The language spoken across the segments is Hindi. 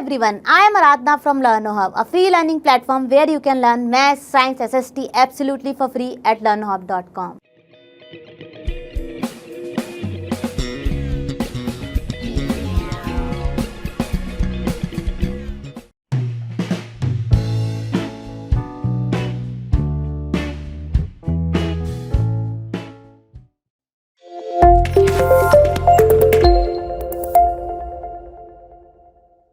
everyone, I am Aradhana from LearnerHub, a free learning platform where you can learn math, science, SST absolutely for free at learnerhub.com.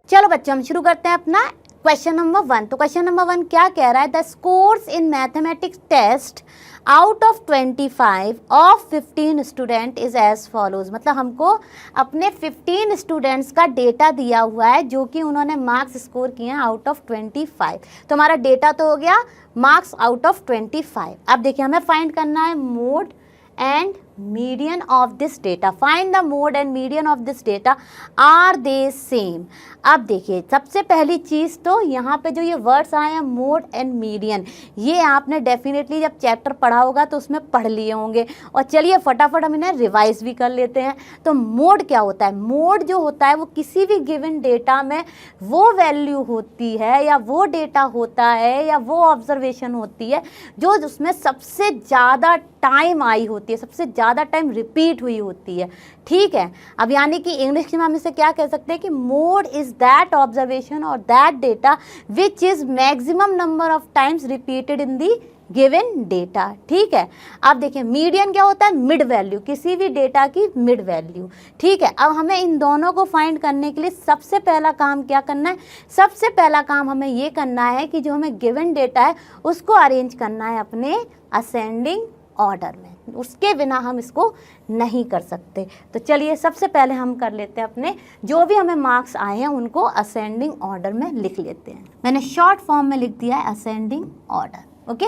चलो बच्चों हम शुरू करते हैं अपना क्वेश्चन नंबर 1। तो क्वेश्चन नंबर 1 क्या कह रहा है, the scores in mathematics test out of 25 of 15 student is as follows. मतलब हमको अपने 15 स्टूडेंट्स का डेटा दिया हुआ है जो कि उन्होंने मार्क्स स्कोर किए हैं आउट ऑफ 25। तो हमारा डेटा तो हो गया मार्क्स आउट ऑफ 25। अब देखिए हमें फाइंड करना है mode and median of this data. Find the mode and median of this data. Are they same? अब देखिए सबसे पहली चीज़ तो यहाँ पे जो ये वर्ड्स आए हैं मोड एंड मीडियन, ये आपने डेफिनेटली जब चैप्टर पढ़ा होगा तो उसमें पढ़ लिए होंगे। और चलिए फटाफट हम इन्हें रिवाइज भी कर लेते हैं। तो मोड क्या होता है? मोड जो होता है वो किसी भी गिवन डेटा में वो वैल्यू होती है या वो डेटा होता है या वो ऑब्जर्वेशन होती है जो उसमें सबसे ज़्यादा टाइम आई होती है, सबसे ज़्यादा टाइम रिपीट हुई होती है। ठीक है, अब यानी कि इंग्लिश में हम इसे क्या कह सकते हैं कि मोड इज़ दैट ऑब्जर्वेशन और that data which is maximum number of times repeated in the given data. ठीक है, अब देखिए मीडियन क्या होता है? मिड वैल्यू, किसी भी डेटा की मिड वैल्यू। ठीक है, अब हमें इन दोनों को फाइंड करने के लिए सबसे पहला काम क्या करना है? सबसे पहला काम हमें ये करना है कि जो हमें गिवन डेटा है उसको अरेंज करना है अपने असेंडिंग ऑर्डर में, उसके बिना हम इसको नहीं कर सकते। तो चलिए सबसे पहले हम कर लेते हैं अपने जो भी हमें मार्क्स आए हैं उनको असेंडिंग ऑर्डर में लिख लेते हैं। मैंने शॉर्ट फॉर्म में लिख दिया है असेंडिंग ऑर्डर। ओके,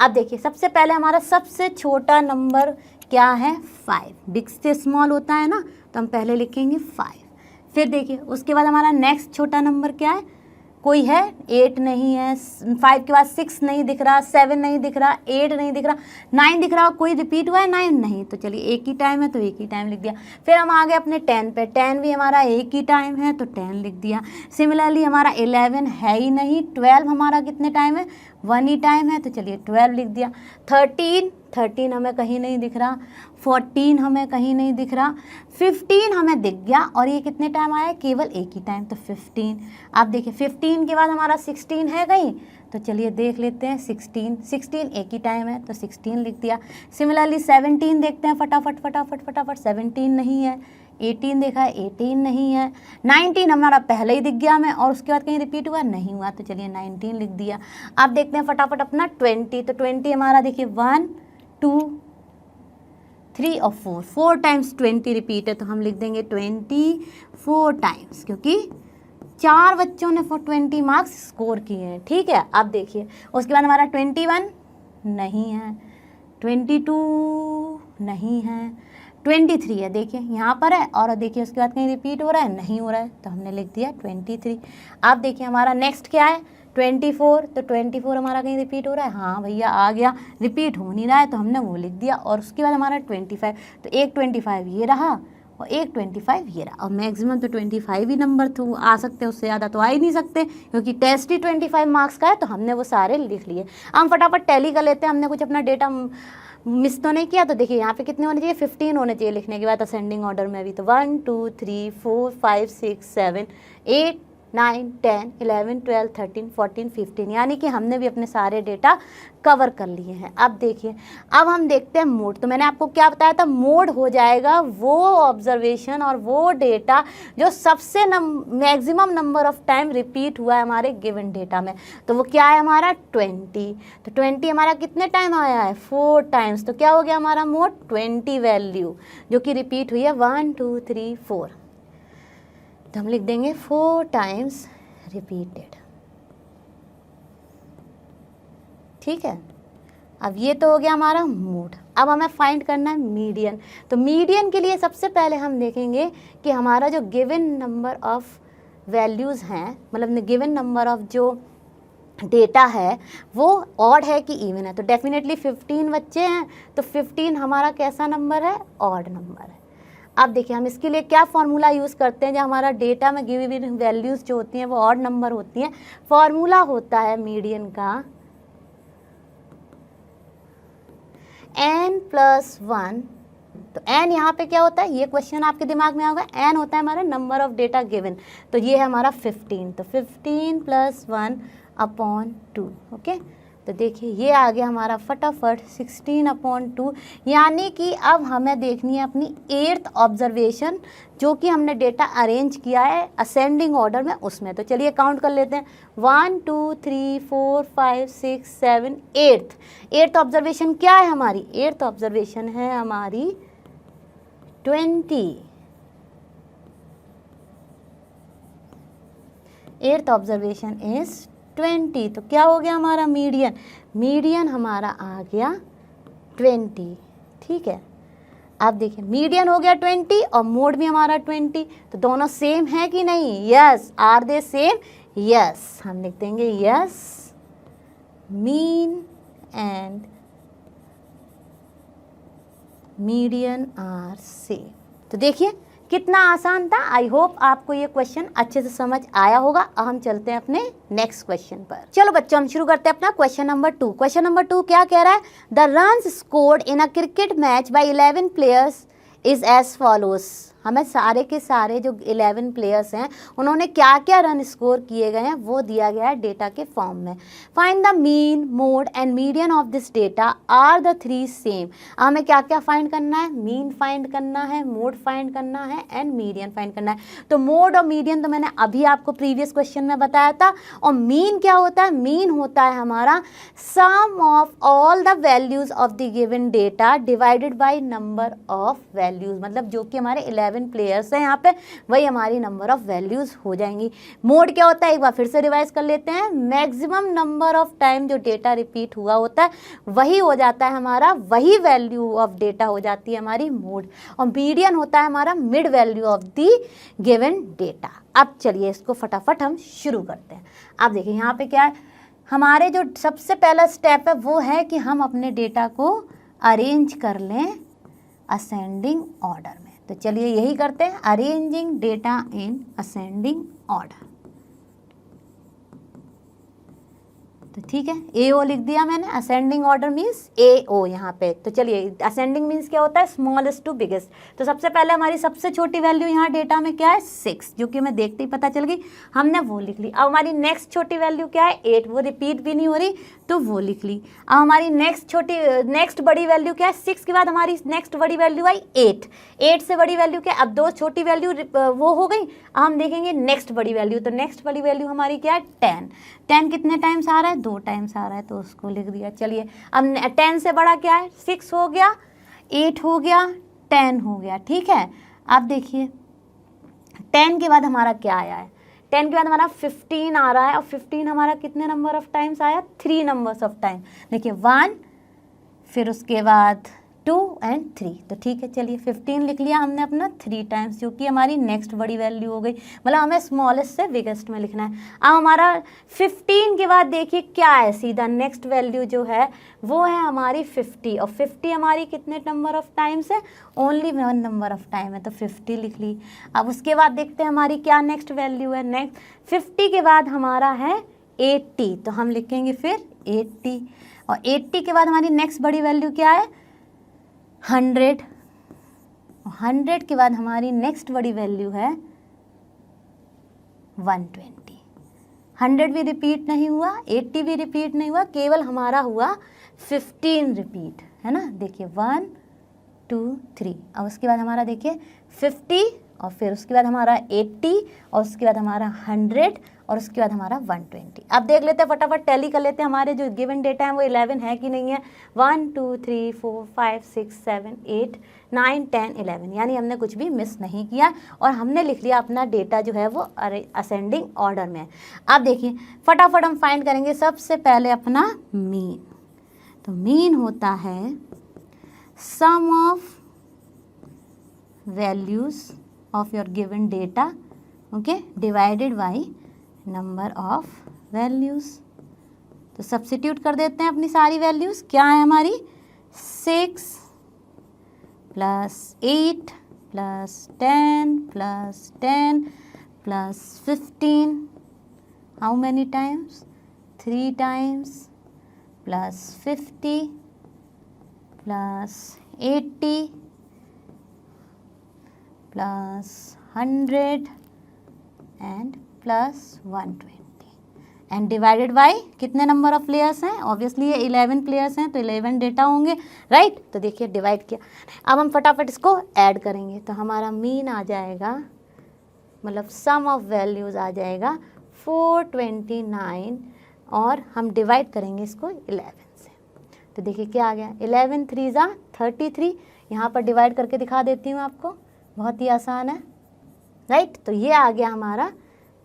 अब देखिए सबसे पहले हमारा सबसे छोटा नंबर क्या है? 5। बिग से स्मॉल होता है ना, तो हम पहले लिखेंगे 5। फिर देखिए उसके बाद हमारा नेक्स्ट छोटा नंबर क्या है? कोई है? 8 नहीं है। 5 के बाद 6 नहीं दिख रहा, 7 नहीं दिख रहा, 8 नहीं दिख रहा, 9 दिख रहा। कोई रिपीट हुआ है? 9 नहीं। तो चलिए एक ही टाइम है तो एक ही टाइम लिख दिया। फिर हम आ गए अपने 10 पे, 10 भी हमारा एक ही टाइम है तो 10 लिख दिया। सिमिलरली हमारा 11 है ही नहीं। 12 हमारा कितने टाइम है? 1 ही टाइम है तो चलिए 12 लिख दिया। 13 हमें कहीं नहीं दिख रहा। 14 हमें कहीं नहीं दिख रहा। 15 हमें दिख गया और ये कितने टाइम आया? केवल एक ही टाइम, तो 15। आप देखिए 15 के बाद हमारा 16 है कहीं, तो चलिए देख लेते हैं 16 एक ही टाइम है तो 16 लिख दिया। सिमिलरली 17 देखते हैं फटाफट 17 नहीं है। 18 देखा है, 18 नहीं है। 19 हमारा पहले ही दिख गया हमें और उसके बाद कहीं रिपीट हुआ? नहीं हुआ, तो चलिए 19 लिख दिया। अब देखते हैं फटाफट अपना 20। तो 20 हमारा देखिए 1 2 3 और 4 टाइम्स 20 रिपीट है तो हम लिख देंगे 24 टाइम्स, क्योंकि 4 बच्चों ने 20 मार्क्स स्कोर किए हैं। ठीक है, अब देखिए उसके बाद हमारा 21 नहीं है, 22 नहीं है, 23 है। देखिए यहाँ पर है और देखिए उसके बाद कहीं रिपीट हो रहा है? नहीं हो रहा है, तो हमने लिख दिया 23। अब देखिए हमारा नेक्स्ट क्या है? 24। तो 24 हमारा कहीं रिपीट हो रहा है? हाँ भैया आ गया, रिपीट हो नहीं रहा है तो हमने वो लिख दिया। और उसके बाद हमारा 25, तो एक 25 ये रहा और एक 25 ये रहा। और मैक्सिमम तो 25 ही नंबर तो आ सकते हैं, उससे ज़्यादा तो आ ही नहीं सकते क्योंकि टेस्ट ही 25 मार्क्स का है। तो हमने वो सारे लिख लिए। हम फटाफट टैली कर लेते हैं, हमने कुछ अपना डेटा मिस तो नहीं किया। तो देखिए यहाँ पे कितने होने चाहिए? 15 होने चाहिए लिखने के बाद असेंडिंग ऑर्डर में भी। तो 1 2 3 4 5 6 7 8 9 10 11 12 13 14 15, यानी कि हमने भी अपने सारे डेटा कवर कर लिए हैं। अब देखिए अब हम देखते हैं मोड। तो मैंने आपको क्या बताया था? मोड हो जाएगा वो ऑब्जर्वेशन और वो डेटा जो सबसे maximum number of time repeat हुआ है हमारे गिवन डेटा में। तो वो क्या है हमारा? 20। तो 20 हमारा कितने टाइम आया है? 4 टाइम्स। तो क्या हो गया हमारा मोड? 20 वैल्यू जो कि रिपीट हुई है 1 2 3 4। तो हम लिख देंगे 4 टाइम्स रिपीटेड। ठीक है, अब ये तो हो गया हमारा मोड। अब हमें फाइंड करना है मीडियन। तो मीडियन के लिए सबसे पहले हम देखेंगे कि हमारा जो गिवन नंबर ऑफ वैल्यूज़ हैं, मतलब गिवन नंबर ऑफ जो डेटा है वो ऑड है कि इवन है। तो डेफिनेटली 15 बच्चे हैं तो 15 हमारा कैसा नंबर है? ऑड नंबर है। अब देखिए हम इसके लिए क्या फॉर्मूला यूज़ करते हैं, जब हमारा डेटा में गिवन वैल्यूज़ जो होती हैं वो ऑड नंबर होती हैं, फॉर्मूला होता है मीडियन का n+1। तो n यहाँ पे क्या होता है, ये क्वेश्चन आपके दिमाग में होगा, n होता है हमारा नंबर ऑफ डेटा गिवन, तो ये है हमारा 15, तो 15+1/2। ओके, तो देखिए ये आ गया हमारा फटाफट 16/2, यानी कि अब हमें देखनी है अपनी 8th ऑब्जर्वेशन, जो कि हमने डेटा अरेंज किया है असेंडिंग ऑर्डर में उसमें। तो चलिए काउंट कर लेते हैं, 1 2 3 4 5 6 7 8th ऑब्जर्वेशन क्या है हमारी, 8th ऑब्जर्वेशन है हमारी 20। 8th observation is 20। तो क्या हो गया हमारा मीडियन हमारा आ गया 20। ठीक है, अब देखिए मीडियन हो गया 20 और मोड भी हमारा 20, तो दोनों सेम है कि नहीं, yes, are they same, yes, हम लिख देंगे yes, mean and median are same. तो देखिए कितना आसान था। आई होप आपको ये क्वेश्चन अच्छे से समझ आया होगा। अब हम चलते हैं अपने नेक्स्ट क्वेश्चन पर। चलो बच्चों हम शुरू करते हैं अपना क्वेश्चन नंबर 2। क्वेश्चन नंबर 2 क्या कह रहा है, the runs scored in a cricket match by 11 players is as follows. हमें सारे के सारे जो 11 प्लेयर्स हैं उन्होंने क्या क्या रन स्कोर किए गए हैं वो दिया गया है डेटा के फॉर्म में। Find the mean, mode and median of this data are the 3 same. हमें क्या क्या फाइंड करना है, मीन फाइंड करना है, मोड फाइंड करना है एंड मीडियन फाइंड करना है। तो मोड और मीडियन तो मैंने अभी आपको प्रीवियस क्वेश्चन में बताया था। और मीन क्या होता है, मीन होता है हमारा sum of all the values of the given data divided by number of values, मतलब जो कि हमारे 11 प्लेयर्स हैं यहाँ पे वही हमारी नंबर ऑफ वैल्यूज हो जाएंगी। मोड क्या होता है, एक बार फिर से रिवाइज कर लेते हैं, मैक्सिमम नंबर ऑफ टाइम जो डेटा रिपीट हुआ होता है वही हो जाता है हमारा, वही वैल्यू ऑफ डेटा हो जाती है हमारी मोड। और मीडियन होता है हमारा mid value of the given data. अब चलिए इसको फटाफट हम शुरू करते हैं। अब देखिए यहाँ पे क्या है, हमारे जो सबसे पहला स्टेप है वो है कि हम अपने डेटा को अरेंज कर लें असेंडिंग ऑर्डर में। तो चलिए यही करते हैं, arranging data in ascending order. तो ठीक है, AO लिख दिया मैंने, असेंडिंग ऑर्डर मीन्स AO यहाँ पे। तो चलिए असेंडिंग मीन्स क्या होता है, स्मॉलेस्ट टू बिगेस्ट। तो सबसे पहले हमारी सबसे छोटी वैल्यू यहाँ डेटा में क्या है 6, जो कि हमें देखते ही पता चल गई, हमने वो लिख ली। अब हमारी नेक्स्ट छोटी वैल्यू क्या है 8, वो रिपीट भी नहीं हो रही तो वो लिख ली। अब हमारी नेक्स्ट बड़ी वैल्यू क्या है 6 के बाद हमारी नेक्स्ट बड़ी वैल्यू आई 8 से बड़ी वैल्यू क्या है, अब 2 छोटी वैल्यू वो हो गई। अब हम देखेंगे नेक्स्ट बड़ी वैल्यू, तो नेक्स्ट बड़ी वैल्यू हमारी क्या है 10 कितने टाइम्स आ रहा है, 2 टाइम्स आ रहा है, तो उसको लिख दिया। चलिए अब 10 से बड़ा क्या है 6 हो गया, 8 हो गया, 10 हो गया। ठीक है, अब देखिए 10 के बाद हमारा क्या आया है, 10 के बाद हमारा 15 आ रहा है, और 15 हमारा कितने नंबर ऑफ टाइम्स आया 3 नंबर्स ऑफ टाइम। देखिए 1, फिर उसके बाद 2 एंड 3। तो ठीक है, चलिए 15 लिख लिया हमने अपना 3 टाइम्स, जो कि हमारी नेक्स्ट बड़ी वैल्यू हो गई। मतलब हमें स्मॉलेस्ट से बिगेस्ट में लिखना है। अब हमारा 15 के बाद देखिए क्या है, सीधा नेक्स्ट वैल्यू जो है वो है हमारी 50, और 50 हमारी कितने नंबर ऑफ टाइम्स है, ओनली 1 नंबर ऑफ टाइम है, तो 50 लिख ली। अब उसके बाद देखते हैं हमारी क्या नेक्स्ट वैल्यू है। नेक्स्ट 50 के बाद हमारा है 80, तो हम लिखेंगे फिर 80, और 80 के बाद हमारी नेक्स्ट बड़ी वैल्यू क्या है 100, 100 के बाद हमारी नेक्स्ट बड़ी वैल्यू है 120। 100 भी रिपीट नहीं हुआ, 80 भी रिपीट नहीं हुआ, केवल हमारा हुआ 15 रिपीट, है ना। देखिए 1 2 3, और उसके बाद हमारा देखिए 50, और फिर उसके बाद हमारा 80, और उसके बाद हमारा 100, और उसके बाद हमारा 120। अब देख लेते हैं, फटाफट टैली कर लेते हैं हमारे जो गिवन डेटा है वो 11 है कि नहीं है। 1 2 3 4 5 6 7 8 9 10 11, यानी हमने कुछ भी मिस नहीं किया, और हमने लिख लिया अपना डेटा जो है वो असेंडिंग ऑर्डर में। अब देखिए फटाफट हम फाइंड करेंगे सबसे पहले अपना मीन। तो मीन होता है sum of values of your given data, okay, divided by number of values. तो सब्स्टिट्यूट कर देते हैं अपनी सारी वैल्यूज। क्या है हमारी 6 + 8 plus 10 plus 10 plus 15. How many times? 3 times plus 50 plus 80 plus 100 and plus 120 and divided by कितने नंबर ऑफ प्लेयर्स हैं? ऑब्वियसली ये 11 प्लेयर्स हैं तो 11 डेटा होंगे, राइट? तो देखिए डिवाइड किया। अब हम फटाफट इसको ऐड करेंगे तो हमारा मीन आ जाएगा, मतलब सम ऑफ वैल्यूज़ आ जाएगा 429 और हम डिवाइड करेंगे इसको 11 से। तो देखिए क्या आ गया, 11 3 ज़ा 33। यहाँ पर डिवाइड करके दिखा देती हूँ आपको, बहुत ही आसान है, राइट? तो ये आ गया हमारा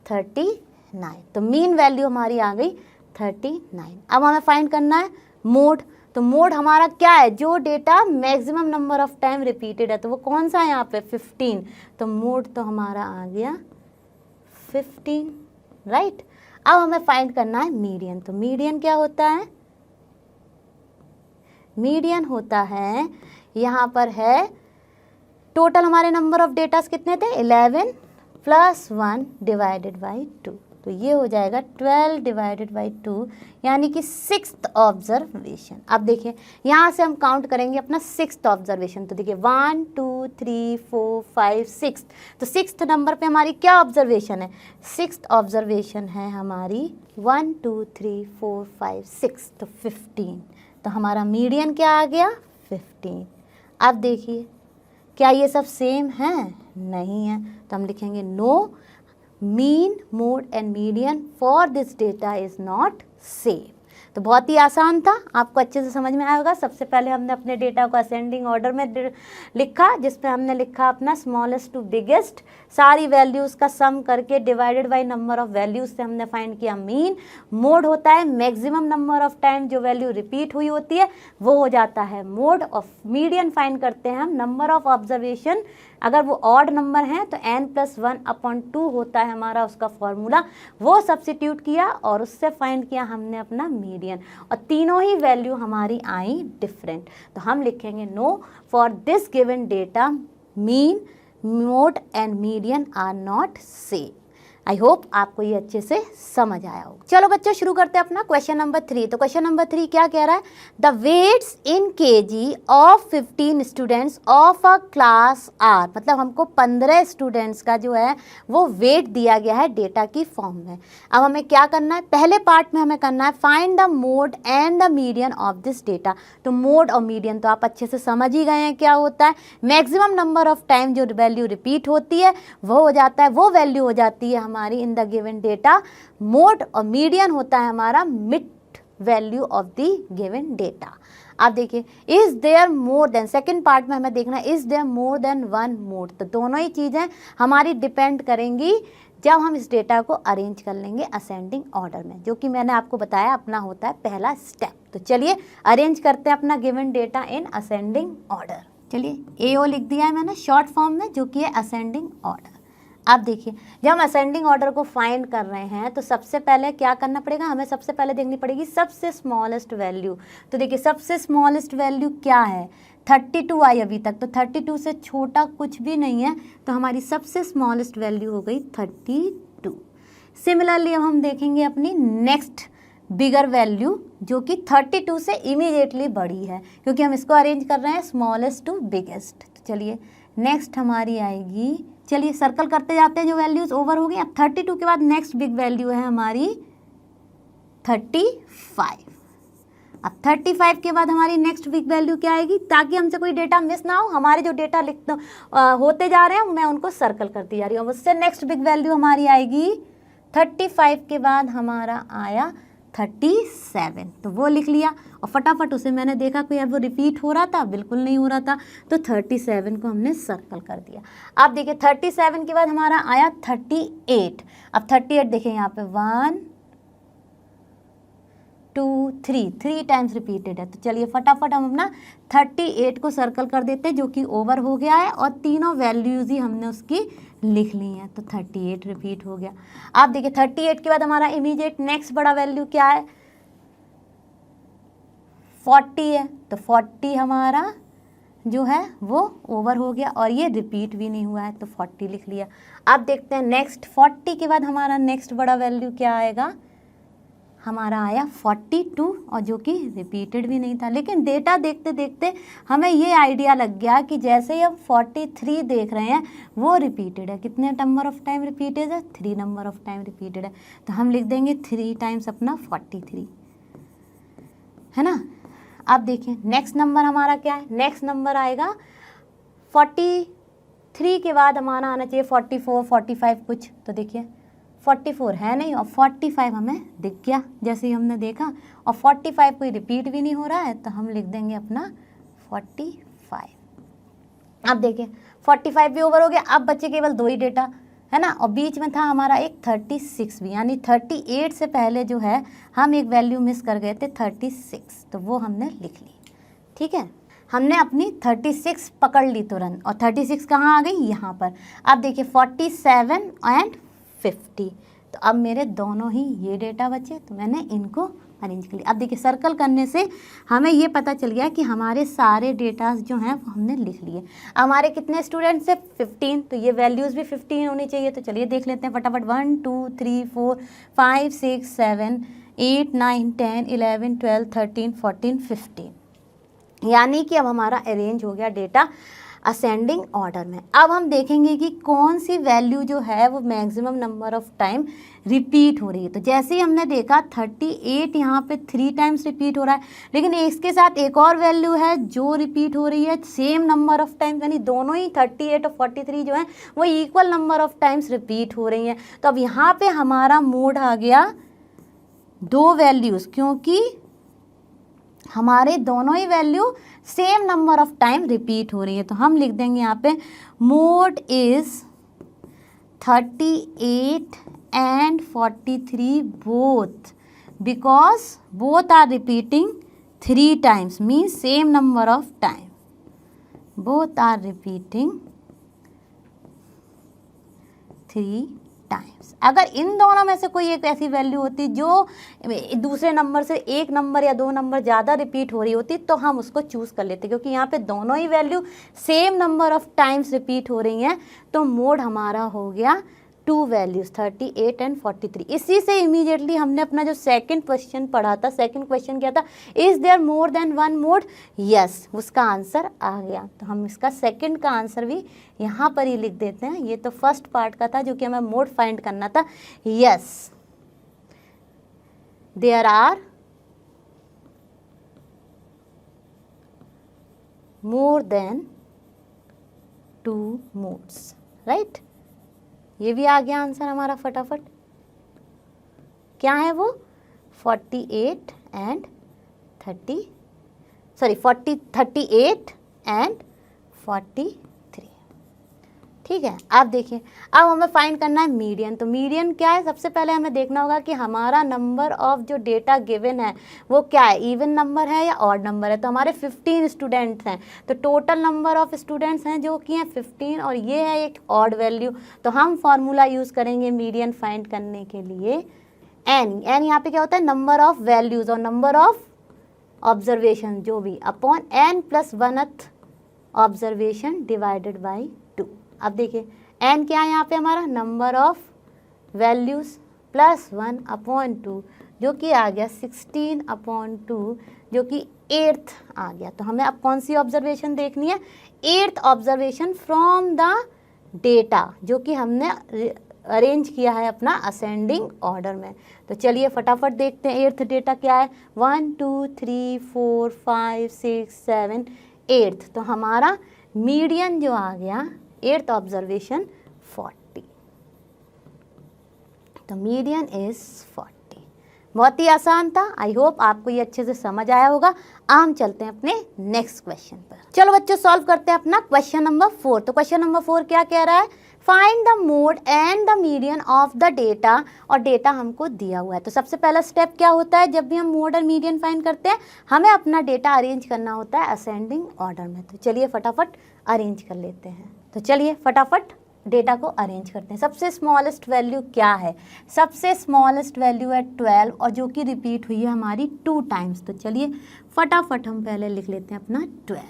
39। तो मीन वैल्यू हमारी आ गई 39। अब हमें फाइंड करना है मोड। तो मोड हमारा क्या है? जो data maximum number of time repeated है, तो वो कौन सा है यहाँ पे? 15। तो मोड तो हमारा आ गया 15, राइट? अब हमें फाइंड करना है मीडियन। तो मीडियन क्या होता है? मीडियन होता है, यहाँ पर है टोटल हमारे नंबर ऑफ डेटास कितने थे? 11 प्लस 1 डिवाइडेड बाई 2। तो ये हो जाएगा 12 डिवाइडेड बाई 2, यानी कि 6th ऑब्जर्वेशन। अब देखिए यहाँ से हम काउंट करेंगे अपना 6th ऑब्जर्वेशन। तो देखिए 1 2 3 4 5 6। तो 6th नंबर पे हमारी क्या ऑब्जर्वेशन है? 6th ऑब्जर्वेशन है हमारी 1 2 3 4 5 6, तो 15। तो हमारा मीडियन क्या आ गया? 15। अब देखिए क्या ये सब सेम है? नहीं है, तो हम लिखेंगे no, mean mode and median for this data is not same. तो बहुत ही आसान था, आपको अच्छे से समझ में आया होगा। सबसे पहले हमने अपने डेटा को असेंडिंग ऑर्डर में लिखा, जिसमें हमने लिखा अपना स्मॉलेस्ट टू बिगेस्ट, सारी वैल्यूज़ का सम करके divided by number of values से हमने फाइंड किया मीन। मोड होता है मैक्सिमम नंबर ऑफ टाइम जो वैल्यू रिपीट हुई होती है वो हो जाता है मोड। ऑफ मीडियन फाइंड करते हैं हम नंबर ऑफ ऑब्जर्वेशन, अगर वो ऑड नंबर हैं तो n+1/2 होता है हमारा उसका फॉर्मूला, वो सब्सिट्यूट किया और उससे फाइंड किया हमने अपना मीडियन, और तीनों ही वैल्यू हमारी आई डिफरेंट। तो हम लिखेंगे no, for this given data mean mode and median are not same. I hope आपको ये अच्छे से समझ आया होगा। चलो बच्चों शुरू करते हैं अपना क्वेश्चन नंबर 3। तो क्वेश्चन नंबर 3 क्या कह रहा है? The weights in kg of 15 students of a class are, मतलब हमको 15 स्टूडेंट्स का जो है वो वेट दिया गया है डेटा की फॉर्म में। अब हमें क्या करना है? पहले पार्ट में हमें करना है find the mode and the median of this data. तो मोड और मीडियन तो आप अच्छे से समझ ही गए हैं क्या होता है। मैक्सिमम नंबर ऑफ टाइम जो वैल्यू रिपीट होती है वो हो जाता है, वो वैल्यू हो जाती है हमारी in the given data mode, और मीडियन होता है हमारा mid value of the given data. आप देखिए is there more than, second part में हमें देखना है is there more than one mode. तो दोनों ही चीज़ें हमारी डिपेंड करेंगी जब हम इस डेटा को अरेंज कर लेंगे असेंडिंग ऑर्डर में, जो कि मैंने आपको बताया अपना होता है पहला स्टेप। तो चलिए अरेंज करते हैं अपना given data in ascending order. चलिए AO लिख दिया है मैंने शॉर्ट फॉर्म में, जो कि है असेंडिंग ऑर्डर। अब देखिए जब हम असेंडिंग ऑर्डर को फाइंड कर रहे हैं तो सबसे पहले क्या करना पड़ेगा? हमें सबसे पहले देखनी पड़ेगी सबसे स्मॉलेस्ट वैल्यू। तो देखिए सबसे स्मॉलेस्ट वैल्यू क्या है? 32 आई अभी तक, तो 32 से छोटा कुछ भी नहीं है, तो हमारी सबसे स्मॉलेस्ट वैल्यू हो गई 32। सिमिलरली अब हम देखेंगे अपनी नेक्स्ट बिगर वैल्यू, जो कि 32 से इमीडिएटली बड़ी है, क्योंकि हम इसको अरेंज कर रहे हैं स्मॉलेस्ट टू बिगेस्ट। तो चलिए नेक्स्ट हमारी आएगी, चलिए सर्कल करते जाते हैं जो वैल्यूज ओवर हो गई। अब 32 के बाद नेक्स्ट बिग वैल्यू है हमारी 35। अब 35 के बाद हमारी नेक्स्ट बिग वैल्यू क्या आएगी? ताकि हमसे कोई डेटा मिस ना हो, हमारे जो डेटा होते जा रहे हैं मैं उनको सर्कल करती जा रही हूँ। उससे नेक्स्ट बिग वैल्यू हमारी आएगी 35 के बाद हमारा आया 37, तो वो लिख लिया और फटाफट उसे मैंने देखा कोई अब वो रिपीट हो रहा था, बिल्कुल नहीं हो रहा था, तो 37 को हमने सर्कल कर दिया। आप देखिए 37 के बाद हमारा आया 38। अब 38 देखिए यहाँ पे 1 2 3 टाइम्स रिपीटेड है, तो चलिए फटाफट हम अपना 38 को सर्कल कर देते हैं, जो कि ओवर हो गया है और तीनों वैल्यूज़ ही हमने उसकी लिख ली हैं, तो 38 रिपीट हो गया। आप देखिए 38 के बाद हमारा इमीडिएट नेक्स्ट बड़ा वैल्यू क्या है? 40 है, तो 40 हमारा जो है वो ओवर हो गया और ये रिपीट भी नहीं हुआ है, तो 40 लिख लिया। अब देखते हैं नेक्स्ट, 40 के बाद हमारा नेक्स्ट बड़ा वैल्यू क्या आएगा, हमारा आया 42 और जो कि रिपीटेड भी नहीं था। लेकिन डेटा देखते देखते हमें ये आइडिया लग गया कि जैसे ही हम 43 देख रहे हैं वो रिपीटेड है। कितने नंबर ऑफ टाइम रिपीटेड है, 3 नंबर ऑफ टाइम रिपीटेड है, तो हम लिख देंगे 3 टाइम्स अपना 43, है ना। अब देखिए नेक्स्ट नंबर हमारा क्या है, नेक्स्ट नंबर आएगा 43 के बाद हमारा आना चाहिए 44, 45 कुछ, तो देखिए 44 है नहीं और 45 हमें दिख गया जैसे ही हमने देखा, और 45 कोई रिपीट भी नहीं हो रहा है, तो हम लिख देंगे अपना 45। अब देखिए 45 भी ओवर हो गया, अब बचे केवल 2 ही डेटा, है ना, और बीच में था हमारा एक 36 भी, यानी 38 से पहले जो है हम एक वैल्यू मिस कर गए थे 36, तो वो हमने लिख ली। ठीक है, हमने अपनी 36 पकड़ ली तुरंत, और 36 कहाँ आ गई, यहाँ पर। अब देखिए 47 एंड 50, तो अब मेरे दोनों ही ये डेटा बचे, तो मैंने इनको अरेंज कर लिया। अब देखिए सर्कल करने से हमें ये पता चल गया कि हमारे सारे डेटास जो हैं वो हमने लिख लिए। हमारे कितने स्टूडेंट्स हैं, 15, तो ये वैल्यूज़ भी 15 होनी चाहिए। तो चलिए देख लेते हैं फटाफट, 1 2 3 4 5 6 7 8 9 10 11 12 13 14 15, यानी कि अब हमारा अरेंज हो गया डेटा असेंडिंग ऑर्डर में। अब हम देखेंगे कि कौन सी वैल्यू जो है वो maximum number of time repeat हो रही है। तो जैसे ही हमने देखा 38 यहाँ पे 3 टाइम्स रिपीट हो रहा है, लेकिन इसके साथ एक और वैल्यू है जो रिपीट हो रही है सेम नंबर ऑफ टाइम्स, यानी दोनों ही 38 और 43 जो है वो equal number of times repeat हो रही हैं। तो अब यहाँ पे हमारा मोड आ गया 2 वैल्यूज़, क्योंकि हमारे दोनों ही value same number of time repeat हो रही है। तो हम लिख देंगे यहाँ पे mode is 38 and 43 both, because both are repeating 3 times, means same number of time, both are repeating 3 times. अगर इन दोनों में से कोई एक ऐसी वैल्यू होती जो दूसरे नंबर से 1 नंबर या 2 नंबर ज़्यादा रिपीट हो रही होती तो हम उसको चूज़ कर लेते, क्योंकि यहाँ पे दोनों ही value same number of times repeat हो रही हैं। तो मोड हमारा हो गया 2 वैल्यूज़ 38 एंड 43। इसी से इमीडिएटली हमने अपना जो सेकंड क्वेश्चन पढ़ा था, सेकंड क्वेश्चन क्या था, is there more than 1 mode, yes, उसका आंसर आ गया। तो हम इसका सेकंड का आंसर भी यहाँ पर ही लिख देते हैं। ये तो फर्स्ट पार्ट का था जो कि हमें मोड फाइंड करना था। Yes, there are more than 2 modes, right. ये भी आ गया आंसर हमारा फटाफट। क्या है वो, 38 एंड 38 एंड 43। ठीक है, अब देखिए अब हमें फाइंड करना है मीडियन। तो मीडियन क्या है, सबसे पहले हमें देखना होगा कि हमारा नंबर ऑफ जो डेटा गिवन है वो क्या है, इवन नंबर है या ऑड नंबर है। तो हमारे 15 स्टूडेंट्स हैं, तो टोटल नंबर ऑफ स्टूडेंट्स हैं जो कि हैं 15, और ये है एक ऑड वैल्यू। तो हम फॉर्मूला यूज़ करेंगे मीडियन फाइंड करने के लिए, एन यहाँ पे क्या होता है, नंबर ऑफ वैल्यूज़ और नंबर ऑफ ऑब्जर्वेशन जो भी, upon n + 1th observation divided by 2। अब देखिए n क्या है यहाँ पे हमारा, नंबर ऑफ वैल्यूज़ + 1/2, जो कि आ गया 16/2, जो कि 8th आ गया। तो हमें अब कौन सी ऑब्जर्वेशन देखनी है, 8th observation from the data जो कि हमने अरेंज किया है अपना असेंडिंग ऑर्डर में। तो चलिए फटाफट देखते हैं 8th डेटा क्या है, 1 2 3 4 5 6 7 8th। तो हमारा मीडियन जो आ गया 8th ऑब्जर्वेशन 40। तो मीडियन इज 40। बहुत ही आसान था, आई होप आपको ये अच्छे से समझ आया होगा। हम चलते हैं अपने नेक्स्ट क्वेश्चन पर। चलो बच्चों सॉल्व करते हैं अपना क्वेश्चन नंबर 4। तो क्वेश्चन नंबर 4 क्या कह रहा है, find the mode and the median of the data, और डेटा हमको दिया हुआ है। तो सबसे पहला स्टेप क्या होता है, जब भी हम मोड और मीडियन फाइंड करते हैं हमें अपना डेटा अरेंज करना होता है असेंडिंग ऑर्डर में। तो चलिए फटाफट अरेंज कर लेते हैं। तो चलिए फटाफट डेटा को अरेंज करते हैं। सबसे स्मॉलेस्ट वैल्यू क्या है, सबसे स्मॉलेस्ट वैल्यू है 12, और जो कि रिपीट हुई है हमारी 2 टाइम्स। तो चलिए फटाफट हम पहले लिख लेते हैं अपना 12।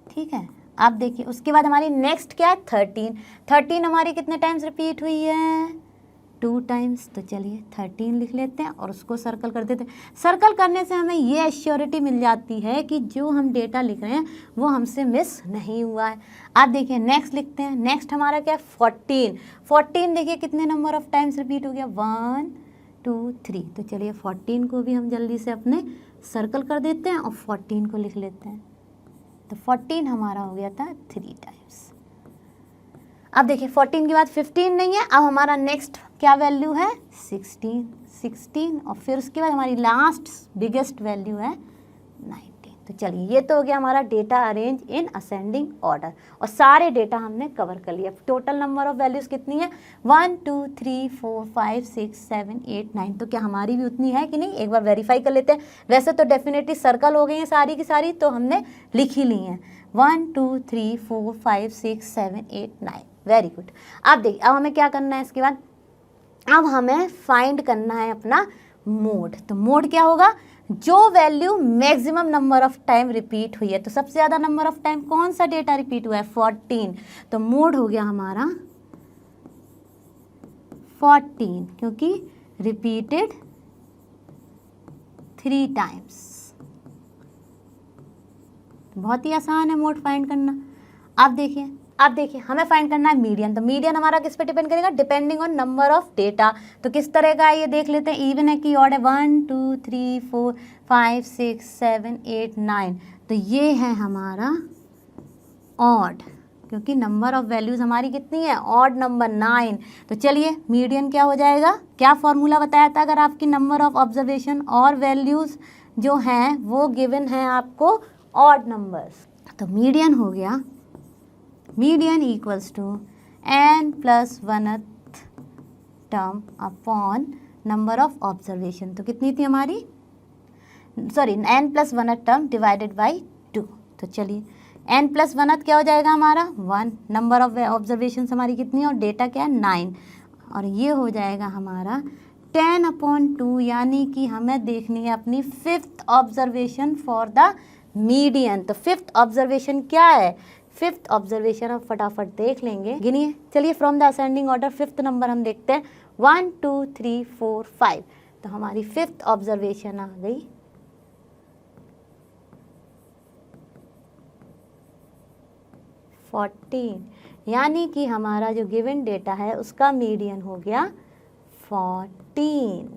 ठीक है। आप देखिए उसके बाद हमारी नेक्स्ट क्या है 13। 13 हमारी कितने टाइम्स रिपीट हुई है 2 टाइम्स। तो चलिए 13 लिख लेते हैं और उसको सर्कल कर देते हैं। सर्कल करने से हमें ये एश्योरिटी मिल जाती है कि जो हम डेटा लिख रहे हैं वो हमसे मिस नहीं हुआ है। आप देखिए नेक्स्ट लिखते हैं। नेक्स्ट हमारा क्या है 14। 14 देखिए कितने नंबर ऑफ टाइम्स रिपीट हो गया 1 2 3। तो चलिए 14 को भी हम जल्दी से अपने सर्कल कर देते हैं और 14 को लिख लेते हैं। तो 14 हमारा हो गया था 3 टाइम्स। अब देखिए 14 के बाद 15 नहीं है। अब हमारा नेक्स्ट क्या वैल्यू है 16 और फिर उसके बाद हमारी लास्ट बिगेस्ट वैल्यू है 19। तो चलिए ये तो हो गया हमारा data arrange in ascending order और सारे डेटा हमने कवर कर लिया। टोटल नंबर ऑफ वैल्यूज कितनी है 1 2 3 4 5 6 7 8 9। तो क्या हमारी भी उतनी है कि नहीं, एक बार वेरीफाई कर लेते हैं। वैसे तो डेफिनेटली सर्कल हो गई हैं सारी की सारी, तो हमने लिख ही ली हैं 1 2 3 4 5 6 7 8 9। Very good. अब देखिए अब हमें क्या करना है इसके बाद, अब हमें फाइंड करना है अपना मोड। तो मोड क्या होगा, जो value maximum number of time repeat हुई है। तो सबसे ज़्यादा नंबर ऑफ टाइम कौन सा डेटा रिपीट हुआ है 14। तो मोड हो गया हमारा 14 क्योंकि रिपीटेड 3 टाइम्स। बहुत ही आसान है मोड फाइंड करना। अब देखिए हमें फाइंड करना है मीडियन। तो मीडियन हमारा किस पे डिपेंड करेगा, depending on number of data. तो किस तरह का है ये देख लेते हैं, इवन है कि ऑड है 1 2 3 4 5 6 7 8 9। तो ये है हमारा ऑड क्योंकि नंबर ऑफ वैल्यूज़ हमारी कितनी है ऑड नंबर 9। तो चलिए मीडियन क्या हो जाएगा, क्या फॉर्मूला बताया था, अगर आपकी नंबर ऑफ ऑब्जर्वेशन और वैल्यूज़ जो हैं वो गिवन है आपको ऑड नंबर्स। तो मीडियन हो गया, median equals to n plus 1th term upon number of observation. तो कितनी थी हमारी, sorry n plus 1th term divided by 2। तो चलिए n प्लस 1th क्या हो जाएगा हमारा 1। नंबर ऑफ ऑब्जर्वेशन हमारी कितनी है और डेटा क्या है 9 और ये हो जाएगा हमारा 10/2, यानी कि हमें देखनी है अपनी 5th observation for the median. तो 5th ऑब्जर्वेशन क्या है, 5th ऑब्जर्वेशन आप फटाफट देख लेंगे, गिनिए। चलिए from the ascending order 5th number हम देखते हैं 1 2 3 4 5। तो हमारी 5th ऑब्जर्वेशन आ गई 14, यानी कि हमारा जो गिवन डेटा है उसका मीडियन हो गया 14,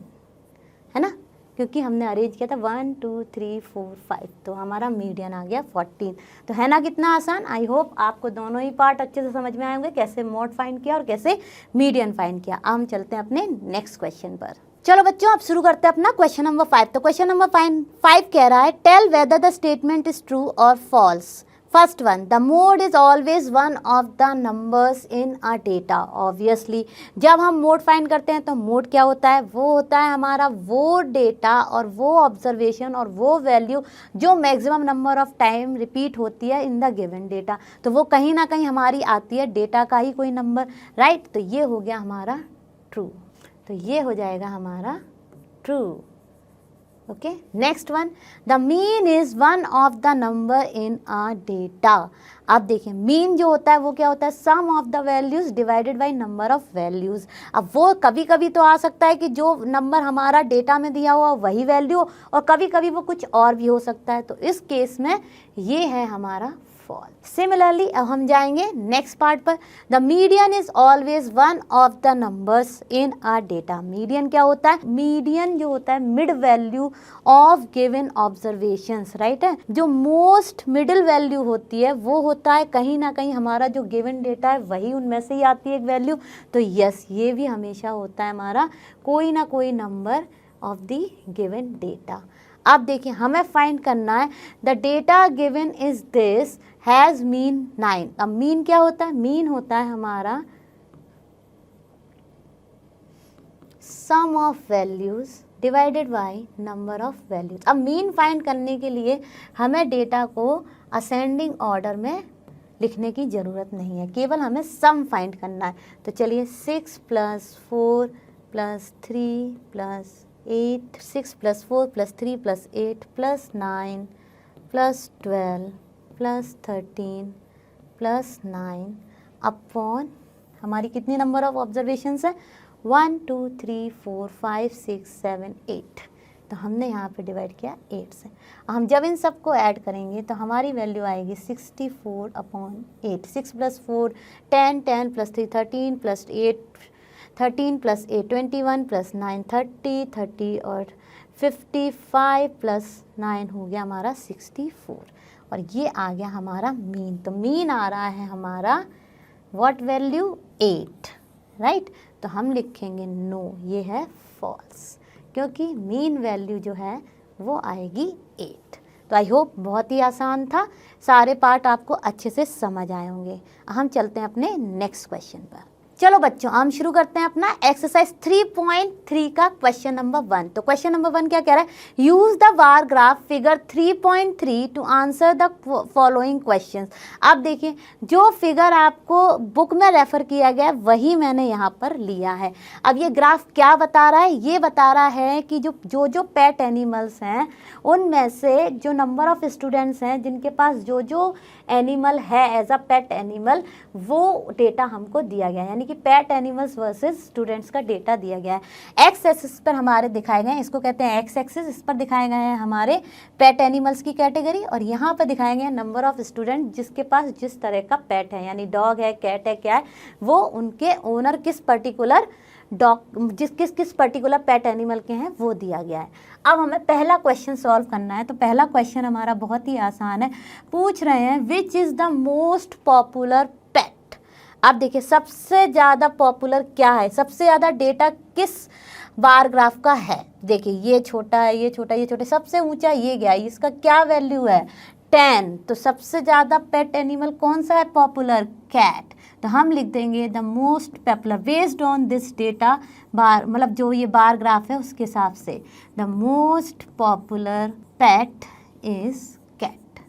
है ना, क्योंकि हमने अरेंज किया था 1 2 3 4 5। तो हमारा मीडियन आ गया 14। तो है ना कितना आसान। आई होप आपको दोनों ही पार्ट अच्छे से समझ में आए होंगे, कैसे मोड फाइंड किया और कैसे मीडियन फाइंड किया। अब हम चलते हैं अपने नेक्स्ट क्वेश्चन पर। चलो बच्चों अब शुरू करते हैं अपना क्वेश्चन नंबर 5। तो क्वेश्चन नंबर 5 कह रहा है tell whether the statement is true और false. First one, the mode is always one of the numbers in a data. Obviously जब हम मोड फाइंड करते हैं तो मोड क्या होता है, वो होता है हमारा वो डेटा और वो ऑब्जर्वेशन और वो वैल्यू जो maximum number of time repeat होती है इन द गिवन डेटा। तो वो कहीं ना कहीं हमारी आती है डेटा का ही कोई नंबर, राइट। तो ये हो गया हमारा ट्रू। तो ये हो जाएगा हमारा true. Okay, next one, the mean is one of the number in a data. अब देखिए मीन जो होता है वो क्या होता है, sum of the values divided by number of values. अब वो कभी कभी तो आ सकता है कि जो नंबर हमारा डेटा में दिया हुआ वही वैल्यू, और कभी कभी वो कुछ और भी हो सकता है। तो इस केस में ये है हमारा फॉल्स। सिमिलरली अब हम जाएंगे नेक्स्ट पार्ट पर, the median is always one of the numbers in a data. Median क्या होता है, मीडियन जो होता है mid value of given observations, right है। जो मोस्ट मिडिल वैल्यू होती है वो होता है कहीं ना कहीं हमारा जो गिवन डेटा है वही उनमें से ही आती है एक वैल्यू। तो यस, ये भी हमेशा होता है हमारा कोई ना कोई number of the given data. अब देखिए हमें फाइंड करना है the data given is this has mean 9। अब मीन क्या होता है, मीन होता है हमारा sum of values divided by number of values. अब मीन फाइंड करने के लिए हमें डेटा को असेंडिंग ऑर्डर में लिखने की ज़रूरत नहीं है, केवल हमें सम फाइंड करना है। तो चलिए 6 + 4 + 3 + 8, 6 + 4 + 3 + 8 + 9 + 12 प्लस 13 प्लस 9 अपॉन हमारी कितनी नंबर ऑफ ऑब्जर्वेशंस है 1 2 3 4 5 6 7 8। तो हमने यहाँ पे डिवाइड किया 8 से। हम जब इन सबको ऐड करेंगे तो हमारी वैल्यू आएगी 64 upon 8। 6 plus 4 10, 10 plus 3 13 plus 8 13 plus 8 21 plus 9 30 30 और 55 प्लस 9 हो गया हमारा 64 और ये आ गया हमारा मीन। तो मीन आ रहा है हमारा व्हाट वैल्यू 8, राइट। तो हम लिखेंगे नो, ये है फॉल्स, क्योंकि मीन वैल्यू जो है वो आएगी 8। तो आई होप बहुत ही आसान था, सारे पार्ट आपको अच्छे से समझ आए होंगे। हम चलते हैं अपने नेक्स्ट क्वेश्चन पर। चलो बच्चों, हम शुरू करते हैं अपना एक्सरसाइज 3.3 का क्वेश्चन नंबर 1। तो क्वेश्चन नंबर 1 क्या कह रहा है, use the bar graph figure 3.3 to answer the following questions. अब देखिए, जो फिगर आपको बुक में रेफर किया गया है वही मैंने यहाँ पर लिया है। अब ये ग्राफ क्या बता रहा है, ये बता रहा है कि जो पेट एनिमल्स हैं उनमें से जो नंबर ऑफ स्टूडेंट्स हैं जिनके पास जो एनिमल है एज अ पेट एनिमल, वो डेटा हमको दिया गया है, यानी कि पेट एनिमल्स वर्सेस स्टूडेंट्स का डेटा दिया गया है। एक्स एक्सिस पर हमारे दिखाए गए हैं, इसको कहते हैं एक्स एक्सिस, इस पर दिखाए गए हैं हमारे पेट एनिमल्स की कैटेगरी और यहाँ पर दिखाए गए हैं नंबर ऑफ स्टूडेंट जिसके पास जिस तरह का पेट है, यानी डॉग है, कैट है, क्या है, वो उनके ओनर किस पर्टिकुलर डॉग किस पर्टिकुलर पेट एनिमल के हैं वो दिया गया है। अब हमें पहला क्वेश्चन सॉल्व करना है। तो पहला क्वेश्चन हमारा बहुत ही आसान है, पूछ रहे हैं which is the most popular pet. अब देखिए, सबसे ज़्यादा पॉपुलर क्या है, सबसे ज़्यादा डेटा किस बार ग्राफ का है। देखिए, ये छोटा है, ये छोटा, ये छोटे, सबसे ऊंचा ये गया, इसका क्या वैल्यू है 10। तो सबसे ज़्यादा पेट एनिमल कौन सा है पॉपुलर, कैट। तो हम लिख देंगे the most popular based on this data bar, मतलब जो ये बार ग्राफ है उसके हिसाब से the most popular pet is cat,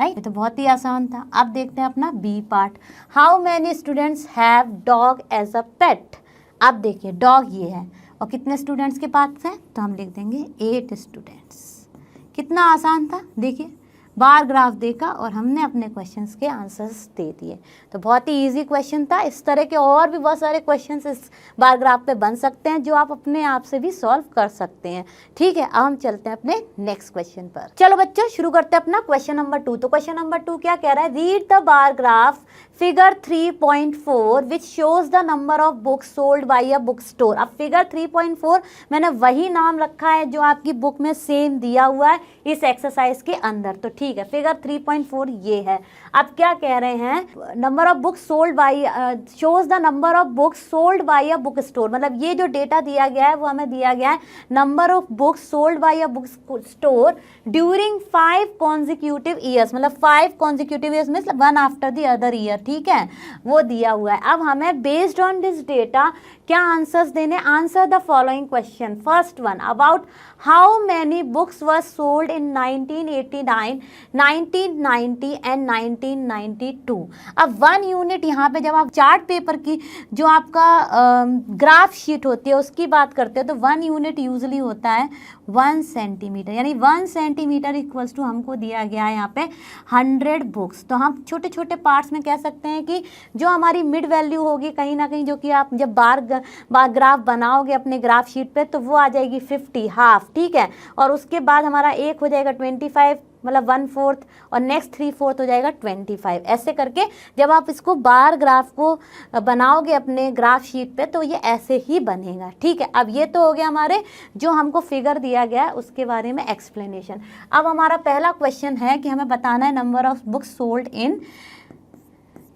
right. तो बहुत ही आसान था। अब देखते हैं अपना B part, how many students have dog as a pet. अब देखिए, डॉग ये है और कितने स्टूडेंट्स के पास है, तो हम लिख देंगे 8 स्टूडेंट्स। कितना आसान था, देखिए बार ग्राफ देखा और हमने अपने क्वेश्चंस के आंसर्स दे दिए। तो बहुत ही इजी क्वेश्चन था। इस तरह के और भी बहुत सारे क्वेश्चंस इस बार ग्राफ पे बन सकते हैं जो आप अपने आप से भी सॉल्व कर सकते हैं। ठीक है, अब हम चलते हैं अपने नेक्स्ट क्वेश्चन पर। चलो बच्चों, शुरू करते हैं अपना क्वेश्चन नंबर 2। तो क्वेश्चन नंबर 2 क्या कह रहा है, read the bar graph figure 3.4 which shows the number of books sold by a book store. अब फिगर 3.4 मैंने वही नाम रखा है जो आपकी बुक में सेम दिया हुआ है इस एक्सरसाइज के अंदर। तो ठीक है, फिगर 3.4 ये है। अब क्या कह रहे हैं, number of books sold by shows the number of books sold by a book store. मतलब ये जो डेटा दिया गया है वो हमें दिया गया है number of books sold by a book store during 5 consecutive years. मतलब 5 कॉन्जिक्यूटिव ईयर्स में one after the other year, ठीक है, वो दिया हुआ है। अब हमें बेस्ड ऑन दिस डेटा क्या आंसर्स देने, answer the following question. First one, about how many books were sold in 1989, 1990 and 1992। अब 1 यूनिट, यहाँ पे जब आप चार्ट पेपर की जो आपका ग्राफ शीट होती है उसकी बात करते हैं तो 1 यूनिट यूजली होता है 1 सेंटीमीटर, यानी 1 सेंटीमीटर इक्वल्स टू हमको दिया गया है यहाँ पे 100 बुक्स। तो हम छोटे छोटे पार्ट्स में कह सकते हैं कि जो हमारी मिड वैल्यू होगी कहीं ना कहीं, जो कि आप जब बार ग्राफ बनाओगे अपने ग्राफ शीट पे तो वो आ जाएगी 50, हाफ, ठीक है। और उसके बाद हमारा एक हो जाएगा 25, मतलब 1/4, और नेक्स्ट 3/4 हो जाएगा 25। ऐसे करके जब आप इसको बार ग्राफ को बनाओगे अपने ग्राफ शीट पे तो ये ऐसे ही बनेगा, ठीक है। अब ये तो हो गया हमारे जो हमको फिगर दिया गया है उसके बारे में एक्सप्लेनेशन। अब हमारा पहला क्वेश्चन है कि हमें बताना है number of books sold in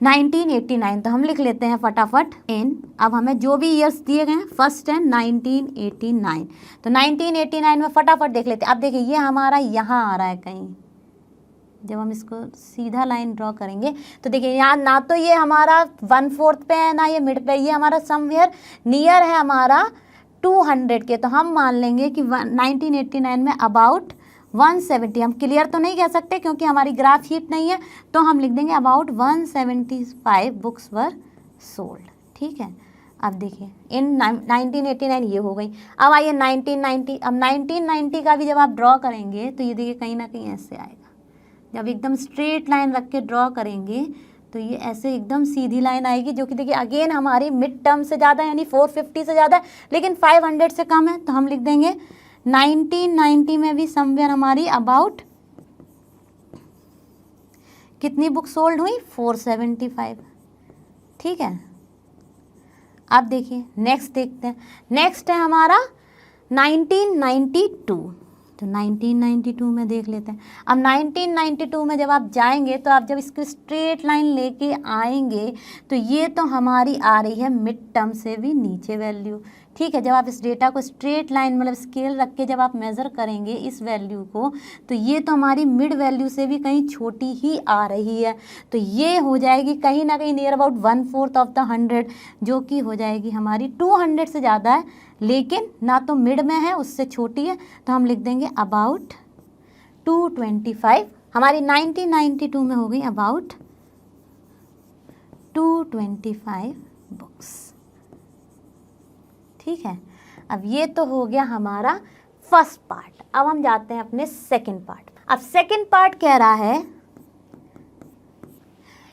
1989। तो हम लिख लेते हैं फटाफट इन, अब हमें जो भी ईयर्स दिए गए हैं फर्स्ट है 1989। तो 1989 में फटाफट देख लेते हैं। अब देखिए, ये हमारा यहाँ आ रहा है कहीं, जब हम इसको सीधा लाइन ड्रॉ करेंगे तो देखिए यहाँ ना तो ये हमारा 1/4 पे है ना ये मिड पे, ये हमारा समवेयर नियर है हमारा 200 के। तो हम मान लेंगे कि 1989 में अबाउट 170, हम क्लियर तो नहीं कह सकते क्योंकि हमारी ग्राफ शीट नहीं है, तो हम लिख देंगे अबाउट 175 बुक्स वर सोल्ड, ठीक है। अब देखिए इन 1989 ये हो गई। अब आइए 1990। अब 1990 का भी जब आप ड्रॉ करेंगे तो ये देखिए कहीं ना कहीं ऐसे आएगा, जब एकदम स्ट्रेट लाइन रख के ड्रॉ करेंगे तो ये ऐसे एकदम सीधी लाइन आएगी, जो कि देखिए अगेन हमारी मिड टर्म से ज़्यादा यानी 450 से ज़्यादा है, लेकिन 500 से कम है। तो हम लिख देंगे 1990 में भी समवेयर हमारी अबाउट कितनी बुक सोल्ड हुई, 475। ठीक है, अब देखिए नेक्स्ट देखते हैं। नेक्स्ट है हमारा 1992। तो 1992 में देख लेते हैं। अब 1992 में जब आप जाएंगे तो आप जब इसकी स्ट्रेट लाइन लेके आएंगे तो ये तो हमारी आ रही है मिड टर्म से भी नीचे वैल्यू। ठीक है, जब आप इस डेटा को स्ट्रेट लाइन मतलब स्केल रख के जब आप मेज़र करेंगे इस वैल्यू को, तो ये तो हमारी मिड वैल्यू से भी कहीं छोटी ही आ रही है। तो ये हो जाएगी कहीं ना कहीं नियर अबाउट 1/4 ऑफ द 100, जो कि हो जाएगी हमारी 200 से ज़्यादा है, लेकिन ना तो मिड में है, उससे छोटी है। तो हम लिख देंगे अबाउट 225। हमारी 1992 में हो गई अबाउट 225 बुक्स। ठीक है, अब ये तो हो गया हमारा फर्स्ट पार्ट। अब हम जाते हैं अपने सेकंड पार्ट। अब सेकंड पार्ट कह रहा है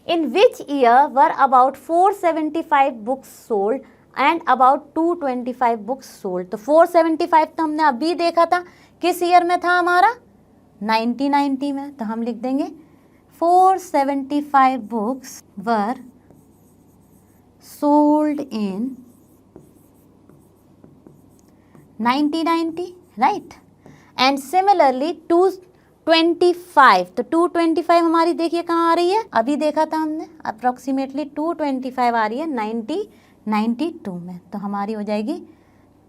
in which year were about 475 books sold and about 225 books sold. तो 475 तो हमने अभी देखा था, किस ईयर में था हमारा, 1990 में। तो हम लिख देंगे 475 books were sold in 1990, right. And similarly 225, तो 225 हमारी देखिए कहाँ आ रही है, अभी देखा था हमने, अप्रॉक्सीमेटली 225 आ रही है 1992 में। तो हमारी हो जाएगी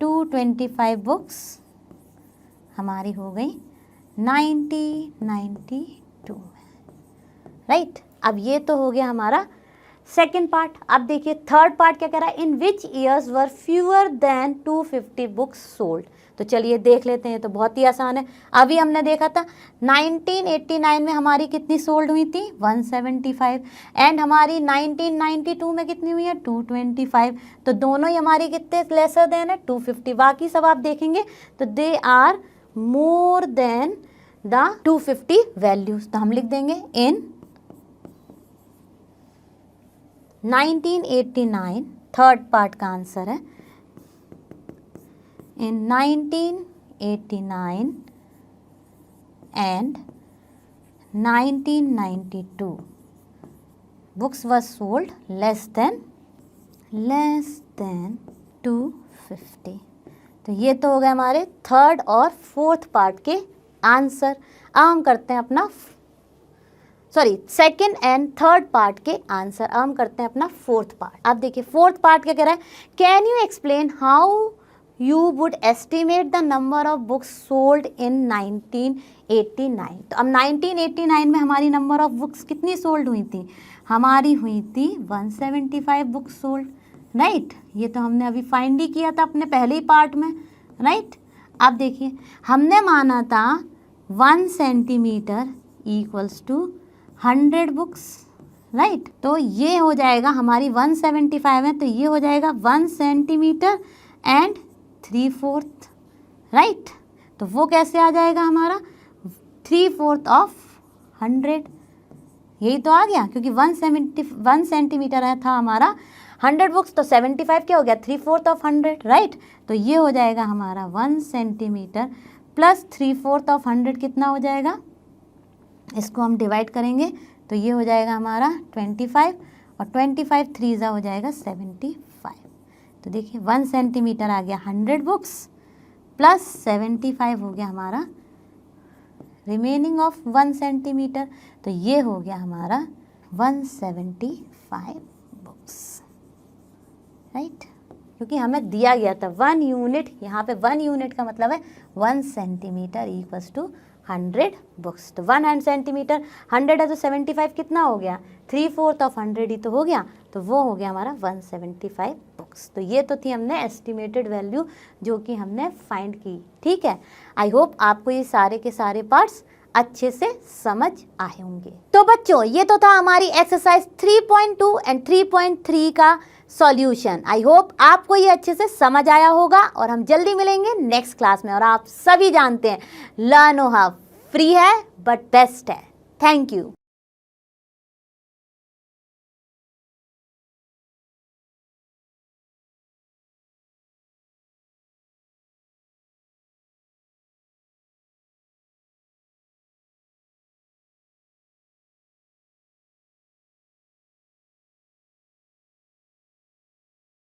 225 बुक्स हमारी हो गई 1992 में, राइट। अब ये तो हो गया हमारा सेकेंड पार्ट। अब देखिए थर्ड पार्ट क्या कह रहा है, in which years were fewer than 250 books sold. तो चलिए देख लेते हैं, तो बहुत ही आसान है। अभी हमने देखा था 1989 में हमारी कितनी सोल्ड हुई थी, 175, एंड हमारी 1992 में कितनी हुई है, 225। तो दोनों ही हमारी कितने लेसर देन है, 250। बाकी सब आप देखेंगे तो they are more than the 250 values. तो हम लिख देंगे इन 1989, थर्ड पार्ट का आंसर है, in 1989 and 1992 books were sold less than 250। तो ये तो हो गए हमारे थर्ड और फोर्थ पार्ट के आंसर। अब हम करते हैं अपना सेकेंड एंड थर्ड पार्ट के आंसर। अब हम करते हैं अपना फोर्थ पार्ट। अब देखिए फोर्थ पार्ट क्या कह रहा है, can you explain how you would estimate the number of books sold in 1989। तो अब 1989 में हमारी नंबर ऑफ बुक्स कितनी सोल्ड हुई थी, हमारी हुई थी 175 बुक्स सोल्ड, राइट। ये तो हमने अभी फाइंड ही किया था अपने पहले ही पार्ट में, राइट। अब देखिए हमने माना था 1 centimetre equals to 100 books, right. तो ये हो जाएगा हमारी 175 है, तो ये हो जाएगा 1 सेंटीमीटर एंड 3/4, राइट। तो वो कैसे आ जाएगा हमारा 3/4 ऑफ 100, यही तो आ गया, क्योंकि 1 सेंटीमीटर है था हमारा 100 बुक्स, तो 75 क्या हो गया 3/4 ऑफ 100, राइट। तो ये हो जाएगा हमारा 1 सेंटीमीटर प्लस 3/4 ऑफ 100 कितना हो जाएगा, इसको हम डिवाइड करेंगे तो ये हो जाएगा हमारा 25, और 25 3 हो जाएगा 75। तो देखिए 1 सेंटीमीटर आ गया 100 बुक्स प्लस 75 हो गया हमारा रिमेनिंग ऑफ 1 सेंटीमीटर। तो ये हो गया हमारा 175 बुक्स, राइट। क्योंकि हमें दिया गया था 1 यूनिट, यहाँ पे 1 यूनिट का मतलब है 1 सेंटीमीटर इक्वल्स टू 100 बुक्स। तो 1 सेंटीमीटर 100 है तो 75 कितना हो गया 3/4 ऑफ 100 ही तो हो गया, तो वो हो गया हमारा 175 बुक्स। तो ये तो थी हमने एस्टिमेटेड वैल्यू जो कि हमने फाइंड की, ठीक है। आई होप आपको ये सारे के सारे पार्ट्स अच्छे से समझ आए होंगे। तो बच्चों ये तो था हमारी एक्सरसाइज 3.2 एंड 3.3 का सॉल्यूशन। आई होप आपको ये अच्छे से समझ आया होगा, और हम जल्दी मिलेंगे नेक्स्ट क्लास में। और आप सभी जानते हैं लर्नो हब फ्री है बट बेस्ट है। Thank you.